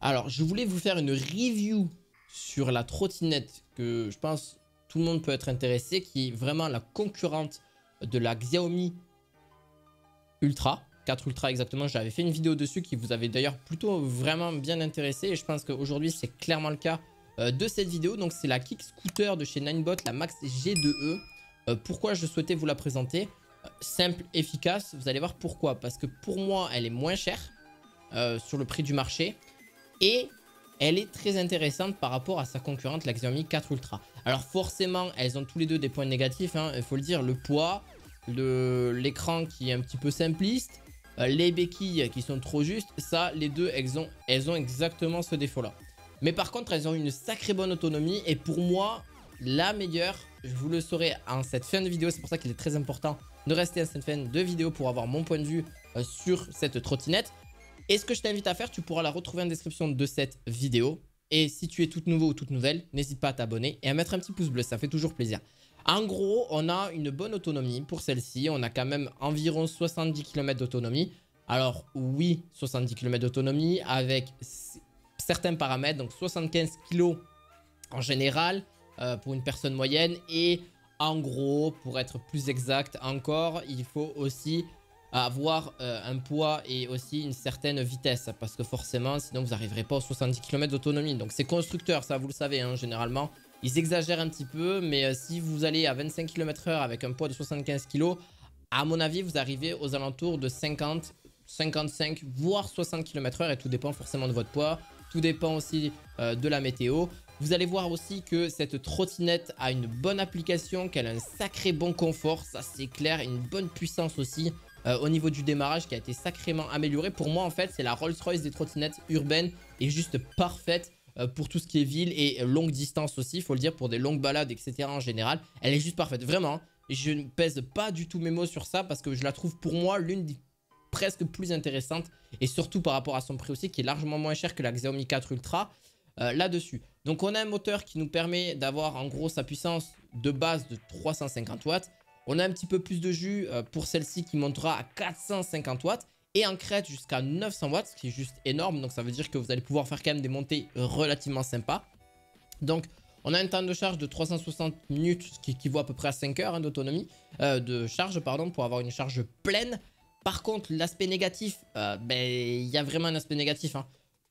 Alors, je voulais vous faire une review sur la trottinette que je pense tout le monde peut être intéressé, qui est vraiment la concurrente de la Xiaomi Ultra, 4 Ultra exactement. J'avais fait une vidéo dessus qui vous avait d'ailleurs plutôt vraiment bien intéressé et je pense qu'aujourd'hui c'est clairement le cas de cette vidéo. Donc c'est la Kick Scooter de chez Ninebot, la Max G2E. Pourquoi je souhaitais vous la présenter? Simple, efficace, vous allez voir pourquoi. Parce que pour moi elle est moins chère sur le prix du marché et elle est très intéressante par rapport à sa concurrente, la Xiaomi 4 Ultra. Alors forcément, elles ont tous les deux des points négatifs, hein, il faut le dire, le poids, l'écran qui est un petit peu simpliste, les béquilles qui sont trop justes, ça, les deux, elles ont exactement ce défaut-là. Mais par contre, elles ont une sacrée bonne autonomie et pour moi, la meilleure, je vous le saurai en cette fin de vidéo, c'est pour ça qu'il est très important de rester à cette fin de vidéo pour avoir mon point de vue sur cette trottinette. Et ce que je t'invite à faire, tu pourras la retrouver en description de cette vidéo. Et si tu es toute nouveau ou toute nouvelle, n'hésite pas à t'abonner et à mettre un petit pouce bleu, ça fait toujours plaisir. En gros, on a une bonne autonomie pour celle-ci. On a quand même environ 70 km d'autonomie. Alors oui, 70 km d'autonomie avec certains paramètres. Donc 75 kg en général pour une personne moyenne. Et en gros, pour être plus exact encore, il faut aussi avoir un poids et aussi une certaine vitesse parce que forcément sinon vous n'arriverez pas aux 70 km d'autonomie. Donc c'est constructeur, ça vous le savez, hein, généralement ils exagèrent un petit peu, mais si vous allez à 25 km/h avec un poids de 75 kg, à mon avis vous arrivez aux alentours de 50, 55 voire 60 km/h et tout dépend forcément de votre poids, tout dépend aussi de la météo. Vous allez voir aussi que cette trottinette a une bonne application, qu'elle a un sacré bon confort, ça c'est clair, une bonne puissance aussi. Au niveau du démarrage qui a été sacrément amélioré. Pour moi en fait c'est la Rolls-Royce des trottinettes urbaines et juste parfaite pour tout ce qui est ville et longue distance aussi, il faut le dire, pour des longues balades etc. en général. Elle est juste parfaite, vraiment. Je ne pèse pas du tout mes mots sur ça parce que je la trouve pour moi l'une des presque plus intéressantes et surtout par rapport à son prix aussi qui est largement moins cher que la Xiaomi 4 Ultra là-dessus. Donc on a un moteur qui nous permet d'avoir en gros sa puissance de base de 350 watts. On a un petit peu plus de jus pour celle-ci qui montera à 450 watts et en crête jusqu'à 900 watts, ce qui est juste énorme. Donc ça veut dire que vous allez pouvoir faire quand même des montées relativement sympas. Donc on a un temps de charge de 360 minutes, ce qui équivaut à peu près à 5 heures hein, d'autonomie, de charge pardon, pour avoir une charge pleine. Par contre l'aspect négatif, il y a vraiment un aspect négatif.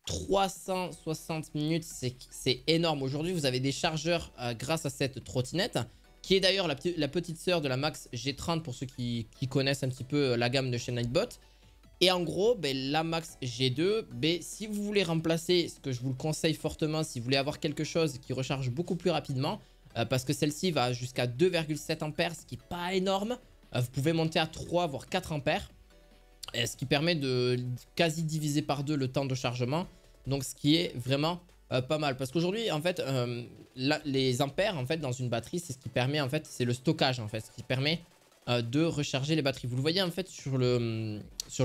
360 minutes, c'est énorme. Aujourd'hui vous avez des chargeurs grâce à cette trottinette, qui est d'ailleurs la petite sœur de la Max G30 pour ceux qui connaissent un petit peu la gamme de chez Ninebot. Et en gros, la Max G2, si vous voulez remplacer, ce que je vous le conseille fortement, si vous voulez avoir quelque chose qui recharge beaucoup plus rapidement, parce que celle-ci va jusqu'à 2,7 ampères, ce qui n'est pas énorme. Vous pouvez monter à 3 voire 4 ampères, ce qui permet de quasi diviser par 2 le temps de chargement. Donc ce qui est vraiment pas mal parce qu'aujourd'hui en fait les ampères en fait dans une batterie c'est ce qui permet en fait, c'est le stockage en fait, ce qui permet de recharger les batteries. Vous le voyez en fait sur le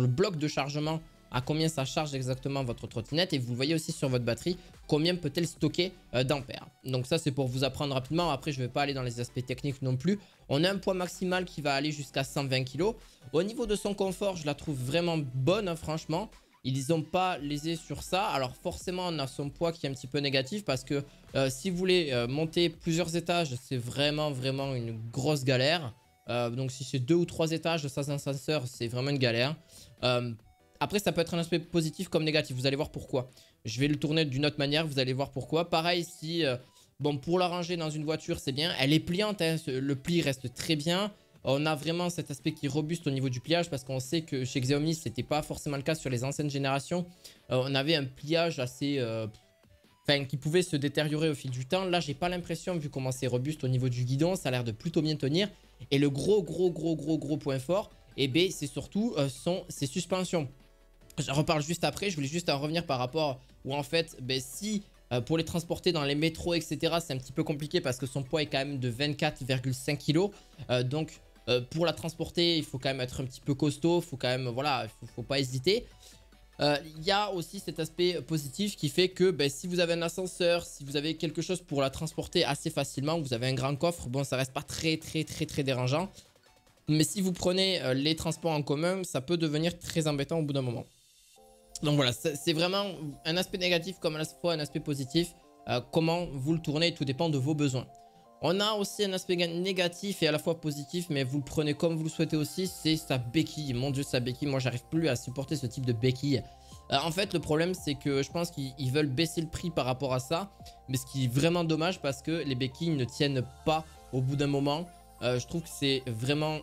bloc de chargement à combien ça charge exactement votre trottinette et vous le voyez aussi sur votre batterie combien peut-elle stocker d'ampères. Donc ça c'est pour vous apprendre rapidement, après je ne vais pas aller dans les aspects techniques non plus. On a un poids maximal qui va aller jusqu'à 120 kg. Au niveau de son confort je la trouve vraiment bonne hein, franchement. Ils n'ont pas lésé sur ça. Alors forcément on a son poids qui est un petit peu négatif parce que si vous voulez monter plusieurs étages c'est vraiment une grosse galère. Donc si c'est 2 ou 3 étages sans ascenseur c'est vraiment une galère. Après ça peut être un aspect positif comme négatif, vous allez voir pourquoi. Je vais le tourner d'une autre manière, vous allez voir pourquoi. Pareil si bon pour la ranger dans une voiture c'est bien, elle est pliante hein, le pli reste très bien. On a vraiment cet aspect qui est robuste au niveau du pliage parce qu'on sait que chez Xiaomi c'était pas forcément le cas sur les anciennes générations. On avait un pliage assez qui pouvait se détériorer au fil du temps. Là j'ai pas l'impression, vu comment c'est robuste au niveau du guidon, ça a l'air de plutôt bien tenir. Et le gros point fort c'est surtout ses suspensions. Je reparle juste après, je voulais juste en revenir par rapport où en fait si pour les transporter dans les métros etc c'est un petit peu compliqué parce que son poids est quand même de 24,5 kg. Donc pour la transporter il faut quand même être un petit peu costaud, faut quand même voilà, faut pas hésiter. Il y a aussi cet aspect positif qui fait que si vous avez un ascenseur, si vous avez quelque chose pour la transporter assez facilement, vous avez un grand coffre, bon ça reste pas très dérangeant. Mais si vous prenez les transports en commun, ça peut devenir très embêtant au bout d'un moment. Donc voilà, c'est vraiment un aspect négatif comme à la fois un aspect positif. Comment vous le tournez, tout dépend de vos besoins. On a aussi un aspect négatif et à la fois positif, mais vous le prenez comme vous le souhaitez aussi, c'est sa béquille. Mon dieu, sa béquille, moi j'arrive plus à supporter ce type de béquille. En fait, le problème c'est que je pense qu'ils veulent baisser le prix par rapport à ça, mais ce qui est vraiment dommage parce que les béquilles ne tiennent pas au bout d'un moment. Je trouve que c'est vraiment...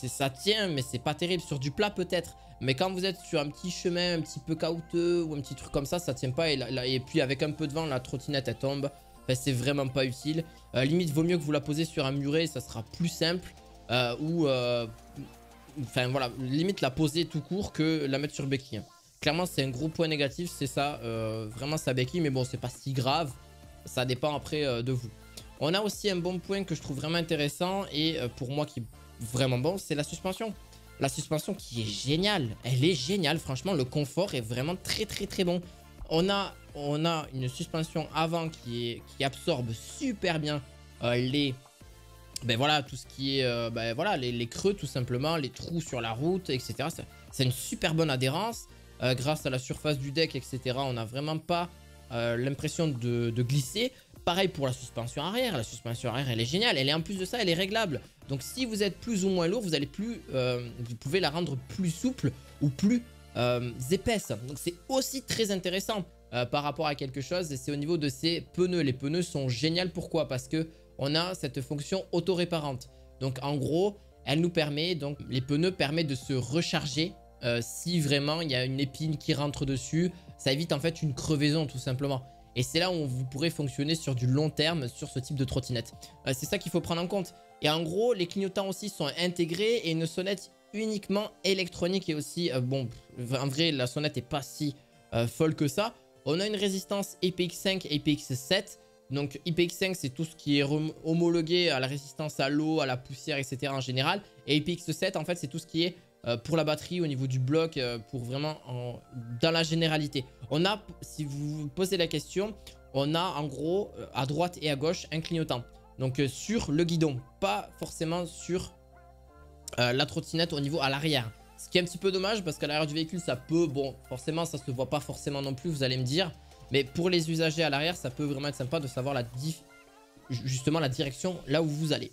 ça tient, mais c'est pas terrible. Sur du plat peut-être, mais quand vous êtes sur un petit chemin un petit peu caouteux ou un petit truc comme ça tient pas. Et puis avec un peu de vent, la trottinette elle tombe. Enfin, c'est vraiment pas utile. Limite, vaut mieux que vous la posez sur un muret, ça sera plus simple. Enfin voilà, limite la poser tout court que la mettre sur béquille. Clairement, c'est un gros point négatif, c'est ça. Vraiment sa béquille, mais bon, c'est pas si grave. Ça dépend après de vous. On a aussi un bon point que je trouve vraiment intéressant et pour moi qui est vraiment bon, c'est la suspension. La suspension qui est géniale. Elle est géniale, franchement, le confort est vraiment très très très bon. On a une suspension avant qui absorbe super bien voilà, tout ce qui est voilà, les creux tout simplement, les trous sur la route, etc. C'est une super bonne adhérence. Grâce à la surface du deck, etc. On n'a vraiment pas l'impression de glisser. Pareil pour la suspension arrière. La suspension arrière, elle est géniale. Elle est en plus de ça, elle est réglable. Donc si vous êtes plus ou moins lourd, vous pouvez la rendre plus souple ou plus épaisse. Donc c'est aussi très intéressant par rapport à quelque chose. Et c'est au niveau de ces pneus. Les pneus sont géniaux. Pourquoi? Parce que on a cette fonction auto-réparante. Donc en gros, elle nous permet, donc les pneus permettent de se recharger si vraiment il y a une épine qui rentre dessus. Ça évite en fait une crevaison tout simplement. Et c'est là où vous pourrez fonctionner sur du long terme sur ce type de trottinette. C'est ça qu'il faut prendre en compte. Et en gros, les clignotants aussi sont intégrés et une sonnette uniquement électronique. Et aussi, bon, en vrai, la sonnette n'est pas si folle que ça. On a une résistance IPX5 et IPX7. Donc IPX5, c'est tout ce qui est homologué à la résistance à l'eau, à la poussière, etc. en général. Et IPX7, en fait, c'est tout ce qui est pour la batterie au niveau du bloc, pour vraiment dans la généralité. On a, si vous vous posez la question, on a en gros à droite et à gauche un clignotant. Donc sur le guidon, pas forcément sur la trottinette au niveau à l'arrière. Ce qui est un petit peu dommage parce qu'à l'arrière du véhicule, ça peut, bon, forcément, ça se voit pas forcément non plus, vous allez me dire. Mais pour les usagers à l'arrière, ça peut vraiment être sympa de savoir justement la direction là où vous allez.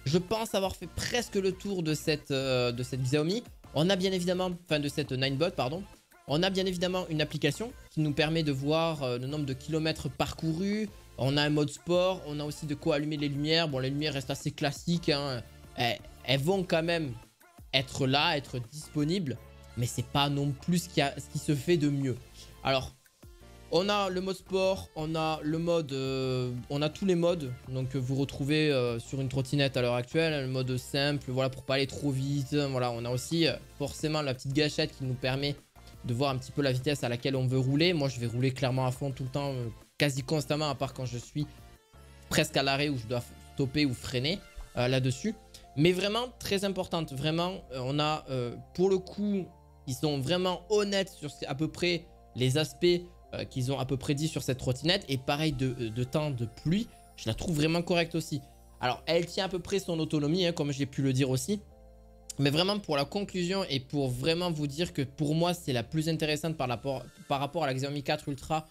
Je pense avoir fait presque le tour de cette Xiaomi. On a bien évidemment, enfin de cette Ninebot, pardon. On a bien évidemment une application qui nous permet de voir le nombre de kilomètres parcourus. On a un mode sport, on a aussi de quoi allumer les lumières. Bon, les lumières restent assez classiques, hein. Elles vont quand même être là, être disponibles. Mais c'est pas non plus ce qui se fait de mieux. Alors, on a le mode sport, on a le mode, on a tous les modes. Donc vous retrouvez sur une trottinette à l'heure actuelle, le mode simple, voilà, pour pas aller trop vite. Voilà, on a aussi forcément la petite gâchette qui nous permet de voir un petit peu la vitesse à laquelle on veut rouler. Moi, je vais rouler clairement à fond tout le temps, quasi constamment, à part quand je suis presque à l'arrêt où je dois stopper ou freiner là-dessus. Mais vraiment très importante, vraiment, on a pour le coup, ils sont vraiment honnêtes sur à peu près les aspects qu'ils ont à peu près dit sur cette trottinette. Et pareil de temps de pluie, je la trouve vraiment correcte aussi. Alors elle tient à peu près son autonomie, hein, comme j'ai pu le dire aussi. Mais vraiment pour la conclusion et pour vraiment vous dire que pour moi c'est la plus intéressante par rapport à la Xiaomi 4 Ultra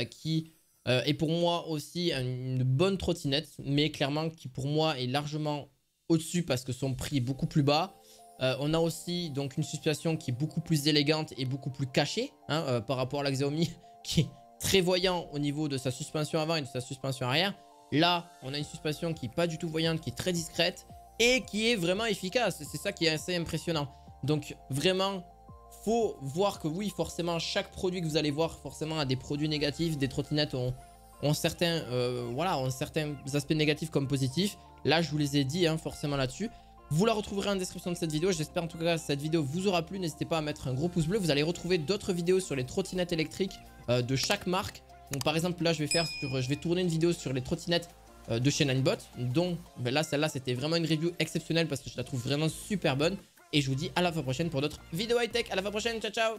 qui est pour moi aussi une bonne trottinette. Mais clairement qui pour moi est largement au-dessus parce que son prix est beaucoup plus bas. On a aussi donc une suspension qui est beaucoup plus élégante et beaucoup plus cachée, hein, par rapport à la Xiaomi qui est très voyant au niveau de sa suspension avant et de sa suspension arrière. Là, on a une suspension qui n'est pas du tout voyante, qui est très discrète et qui est vraiment efficace. C'est ça qui est assez impressionnant. Donc vraiment, faut voir que oui, forcément, chaque produit que vous allez voir forcément a des produits négatifs. Des trottinettes ont certains aspects négatifs comme positifs. Là, je vous les ai dit, hein, forcément là-dessus. Vous la retrouverez en description de cette vidéo. J'espère en tout cas que cette vidéo vous aura plu. N'hésitez pas à mettre un gros pouce bleu. Vous allez retrouver d'autres vidéos sur les trottinettes électriques de chaque marque. Donc par exemple là je vais tourner une vidéo sur les trottinettes de chez Ninebot. Donc là celle-là c'était vraiment une review exceptionnelle parce que je la trouve vraiment super bonne. Et je vous dis à la fois prochaine pour d'autres vidéos high-tech. À la fois prochaine, ciao ciao.